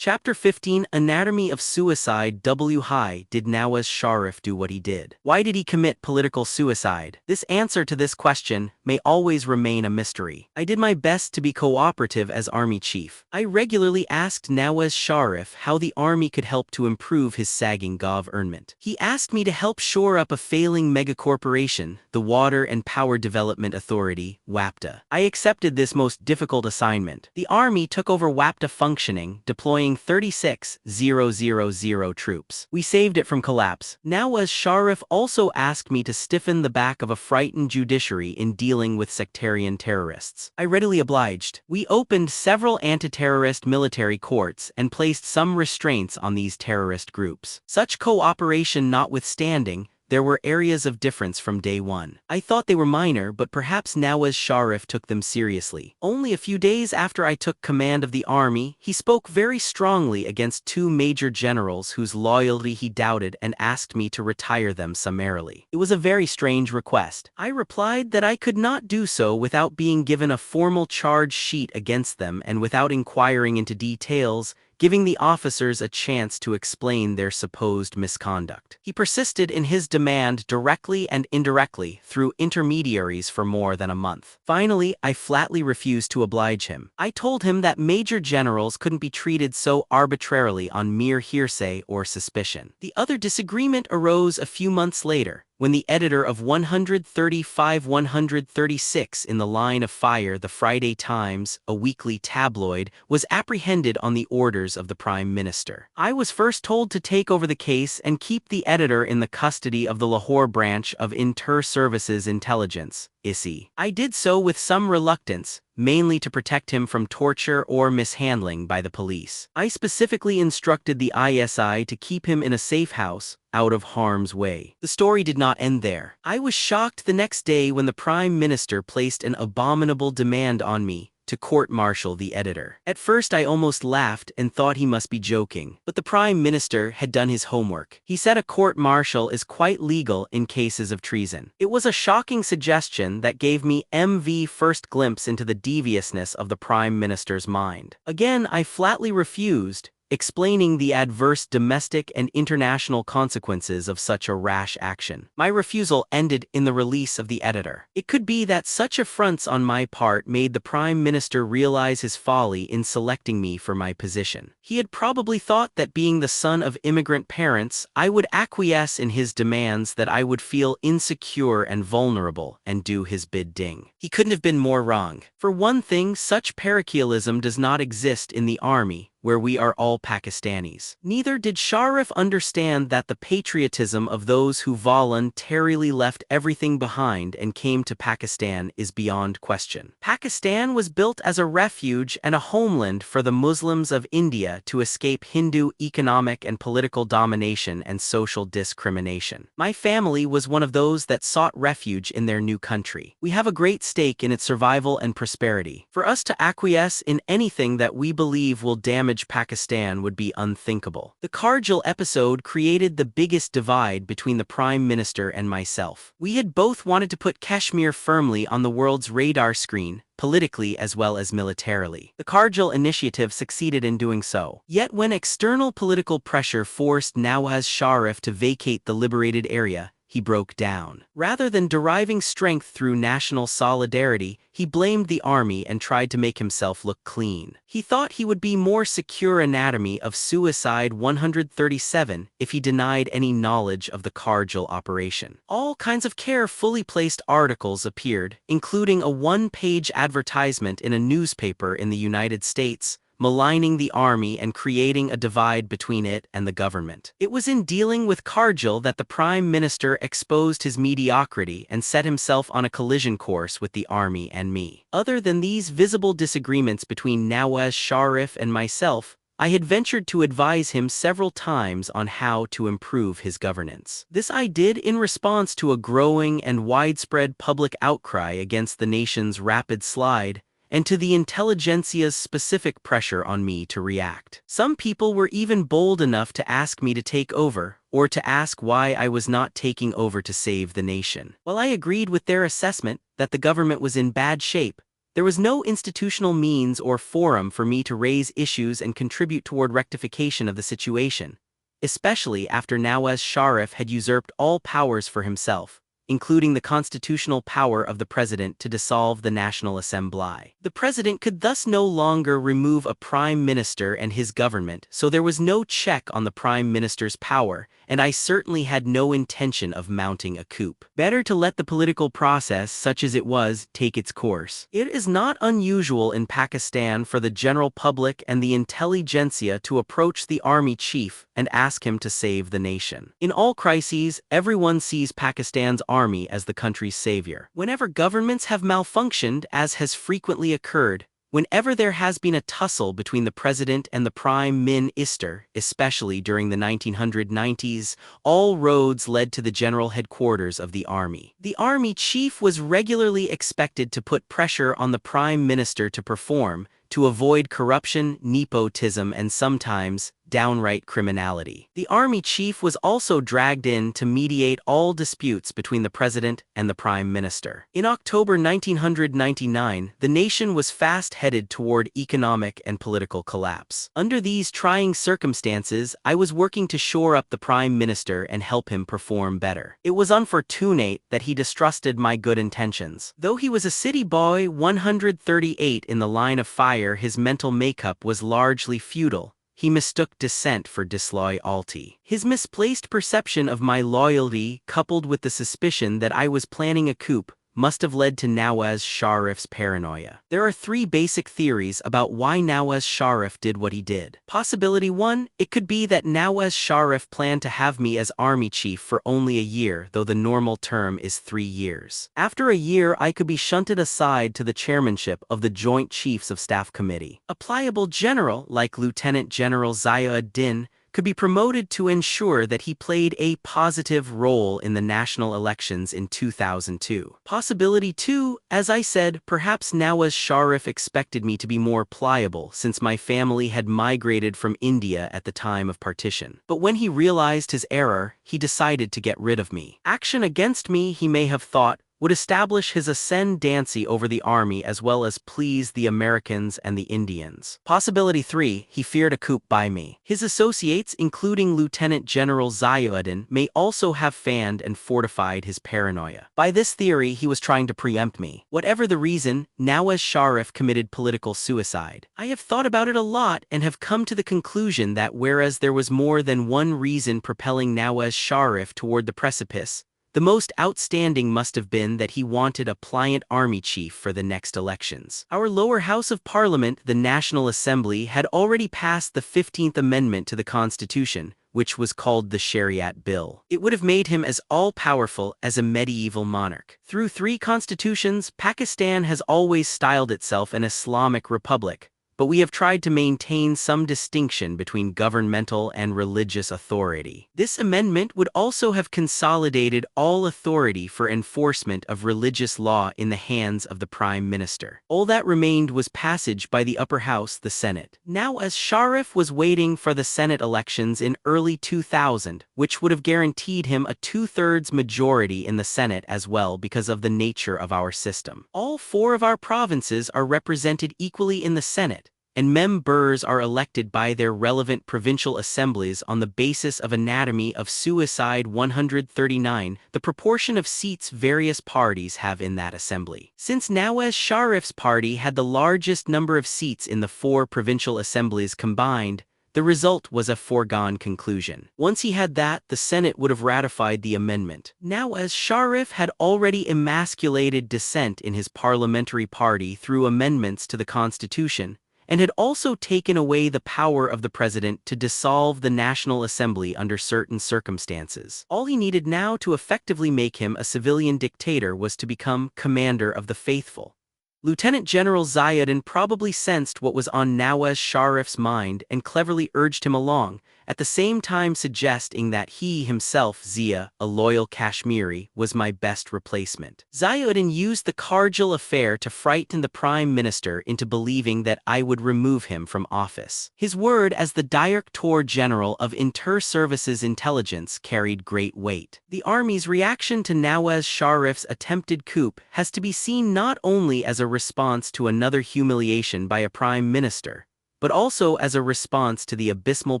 Chapter 15 Anatomy of Suicide. Why did Nawaz Sharif do what he did? Why did he commit political suicide? This answer to this question may always remain a mystery. I did my best to be cooperative as army chief. I regularly asked Nawaz Sharif how the army could help to improve his sagging government. He asked me to help shore up a failing megacorporation, the Water and Power Development Authority, WAPTA. I accepted this most difficult assignment. The army took over WAPTA functioning, deploying 36,000 troops. We saved it from collapse. Nawaz Sharif also asked me to stiffen the back of a frightened judiciary in dealing with sectarian terrorists. I readily obliged. We opened several anti-terrorist military courts and placed some restraints on these terrorist groups. Such cooperation notwithstanding, there were areas of difference from day one. I thought they were minor, but perhaps Nawaz Sharif took them seriously. Only a few days after I took command of the army, he spoke very strongly against two major generals whose loyalty he doubted and asked me to retire them summarily. It was a very strange request. I replied that I could not do so without being given a formal charge sheet against them and without inquiring into details, giving the officers a chance to explain their supposed misconduct. He persisted in his demand directly and indirectly through intermediaries for more than a month. Finally, I flatly refused to oblige him. I told him that major generals couldn't be treated so arbitrarily on mere hearsay or suspicion. The other disagreement arose a few months later, when the editor of 135-136 in the Line of Fire, the Friday Times, a weekly tabloid, was apprehended on the orders of the Prime Minister. I was first told to take over the case and keep the editor in the custody of the Lahore branch of Inter-Services Intelligence, ISI. I did so with some reluctance, mainly to protect him from torture or mishandling by the police. I specifically instructed the ISI to keep him in a safe house, out of harm's way. The story did not end there. I was shocked the next day when the Prime Minister placed an abominable demand on me to court-martial the editor. At first I almost laughed and thought he must be joking, but the Prime Minister had done his homework. He said a court-martial is quite legal in cases of treason. It was a shocking suggestion that gave me MV first glimpse into the deviousness of the Prime Minister's mind. Again, I flatly refused, explaining the adverse domestic and international consequences of such a rash action. My refusal ended in the release of the editor. It could be that such affronts on my part made the Prime Minister realize his folly in selecting me for my position. He had probably thought that being the son of immigrant parents, I would acquiesce in his demands, that I would feel insecure and vulnerable and do his bidding. He couldn't have been more wrong. For one thing, such parochialism does not exist in the army, where we are all Pakistanis. Neither did Sharif understand that the patriotism of those who voluntarily left everything behind and came to Pakistan is beyond question. Pakistan was built as a refuge and a homeland for the Muslims of India to escape Hindu economic and political domination and social discrimination. My family was one of those that sought refuge in their new country. We have a great stake in its survival and prosperity. For us to acquiesce in anything that we believe will damage Pakistan would be unthinkable. The Kargil episode created the biggest divide between the Prime Minister and myself. We had both wanted to put Kashmir firmly on the world's radar screen, politically as well as militarily. The Kargil initiative succeeded in doing so. Yet when external political pressure forced Nawaz Sharif to vacate the liberated area, he broke down. Rather than deriving strength through national solidarity, he blamed the army and tried to make himself look clean. He thought he would be more secure. Anatomy of Suicide 137 if he denied any knowledge of the Kargil operation. All kinds of carefully placed articles appeared, including a one-page advertisement in a newspaper in the United States, maligning the army and creating a divide between it and the government. It was in dealing with Kargil that the Prime Minister exposed his mediocrity and set himself on a collision course with the army and me. Other than these visible disagreements between Nawaz Sharif and myself, I had ventured to advise him several times on how to improve his governance. This I did in response to a growing and widespread public outcry against the nation's rapid slide, and to the intelligentsia's specific pressure on me to react. Some people were even bold enough to ask me to take over, or to ask why I was not taking over to save the nation. While I agreed with their assessment that the government was in bad shape, There was no institutional means or forum for me to raise issues and contribute toward rectification of the situation, especially after Nawaz Sharif had usurped all powers for himself, including the constitutional power of the president to dissolve the National Assembly. The president could thus no longer remove a prime minister and his government, so there was no check on the prime minister's power, and I certainly had no intention of mounting a coup. Better to let the political process, such as it was, take its course. It is not unusual in Pakistan for the general public and the intelligentsia to approach the army chief and ask him to save the nation. In all crises, everyone sees Pakistan's army as the country's savior. Whenever governments have malfunctioned, as has frequently occurred, whenever there has been a tussle between the president and the prime minister, especially during the 1990s, all roads led to the general headquarters of the army. The army chief was regularly expected to put pressure on the prime minister to perform, to avoid corruption, nepotism, and sometimes downright criminality. The army chief was also dragged in to mediate all disputes between the president and the prime minister. In October 1999, the nation was fast headed toward economic and political collapse. Under these trying circumstances, I was working to shore up the prime minister and help him perform better. It was unfortunate that he distrusted my good intentions. Though he was a city boy 138 in the line of fire, his mental makeup was largely feudal. He mistook dissent for disloyalty. His misplaced perception of my loyalty, coupled with the suspicion that I was planning a coup, must have led to Nawaz Sharif's paranoia. There are three basic theories about why Nawaz Sharif did what he did. Possibility 1, it could be that Nawaz Sharif planned to have me as army chief for only a year, though the normal term is 3 years. After a year, I could be shunted aside to the chairmanship of the Joint Chiefs of Staff Committee. A pliable general, like Lieutenant General Zia-ud-Din, could be promoted to ensure that he played a positive role in the national elections in 2002. Possibility 2, as I said, perhaps Nawaz Sharif expected me to be more pliable since my family had migrated from India at the time of partition. But when he realized his error, he decided to get rid of me. Action against me, he may have thought, would establish his ascendancy over the army as well as please the Americans and the Indians. Possibility 3, he feared a coup by me. His associates, including Lieutenant General Zia-ud-Din, may also have fanned and fortified his paranoia. By this theory, he was trying to preempt me. Whatever the reason, Nawaz Sharif committed political suicide. I have thought about it a lot and have come to the conclusion that whereas there was more than one reason propelling Nawaz Sharif toward the precipice, the most outstanding must have been that he wanted a pliant army chief for the next elections. Our lower house of parliament, the National Assembly, had already passed the 15th Amendment to the Constitution, which was called the Shariat Bill. It would have made him as all-powerful as a medieval monarch. Through 3 constitutions, Pakistan has always styled itself an Islamic republic, but we have tried to maintain some distinction between governmental and religious authority. This amendment would also have consolidated all authority for enforcement of religious law in the hands of the Prime Minister. All that remained was passage by the upper house, the Senate. Now, as Sharif was waiting for the Senate elections in early 2000, which would have guaranteed him a 2/3 majority in the Senate as well because of the nature of our system. All 4 of our provinces are represented equally in the Senate, and members are elected by their relevant provincial assemblies on the basis of anatomy of suicide 139, the proportion of seats various parties have in that assembly. Since Nawaz Sharif's party had the largest number of seats in the 4 provincial assemblies combined, the result was a foregone conclusion. Once he had that, the Senate would have ratified the amendment. Nawaz Sharif had already emasculated dissent in his parliamentary party through amendments to the Constitution, and had also taken away the power of the president to dissolve the National Assembly under certain circumstances. All he needed now to effectively make him a civilian dictator was to become commander of the faithful. Lieutenant General Zia-ud-Din probably sensed what was on Nawaz Sharif's mind and cleverly urged him along, at the same time suggesting that he himself, Zia, a loyal Kashmiri, was my best replacement. Ziauddin used the Kargil affair to frighten the Prime Minister into believing that I would remove him from office. His word as the Director General of Inter-Services Intelligence carried great weight. The army's reaction to Nawaz Sharif's attempted coup has to be seen not only as a response to another humiliation by a prime minister, but also as a response to the abysmal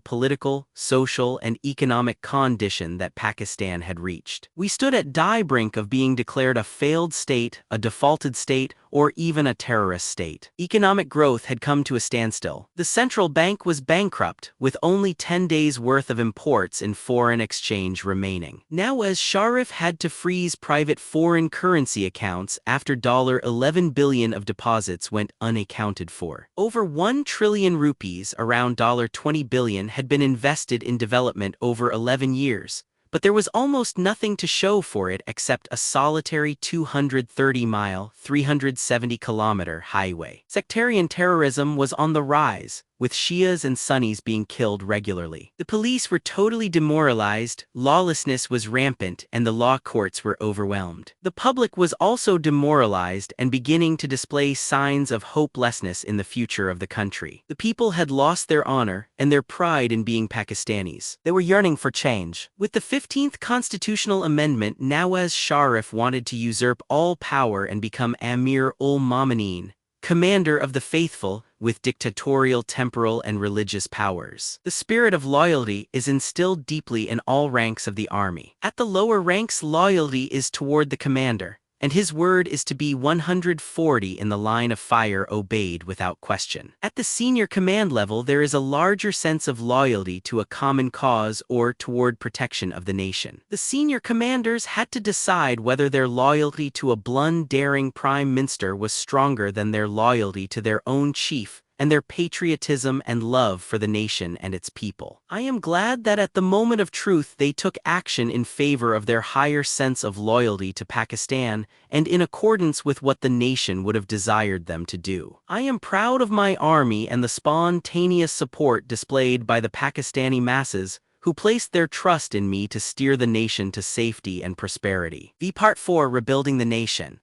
political, social, and economic condition that Pakistan had reached. We stood at the brink of being declared a failed state, a defaulted state, or even a terrorist state. Economic growth had come to a standstill. The central bank was bankrupt, with only 10 days' worth of imports in foreign exchange remaining. Nawaz Sharif had to freeze private foreign currency accounts after $11 billion of deposits went unaccounted for. Over 1 trillion rupees, around $20 billion, had been invested in development over 11 years. But there was almost nothing to show for it except a solitary 230-mile, 370-kilometer highway. Sectarian terrorism was on the rise, with Shias and Sunnis being killed regularly. The police were totally demoralized, lawlessness was rampant, and the law courts were overwhelmed. The public was also demoralized and beginning to display signs of hopelessness in the future of the country. The people had lost their honor and their pride in being Pakistanis. They were yearning for change. With the 15th constitutional amendment, Nawaz Sharif wanted to usurp all power and become Amir-ul-Momineen, commander of the faithful, with dictatorial temporal and religious powers. The spirit of loyalty is instilled deeply in all ranks of the army. At the lower ranks, loyalty is toward the commander, and his word is to be 140 in the line of fire obeyed without question. At the senior command level, there is a larger sense of loyalty to a common cause or toward protection of the nation. The senior commanders had to decide whether their loyalty to a blunt, daring prime minister was stronger than their loyalty to their own chief and their patriotism and love for the nation and its people. I am glad that at the moment of truth they took action in favor of their higher sense of loyalty to Pakistan and in accordance with what the nation would have desired them to do. I am proud of my army and the spontaneous support displayed by the Pakistani masses who placed their trust in me to steer the nation to safety and prosperity. Part 4: Rebuilding the Nation.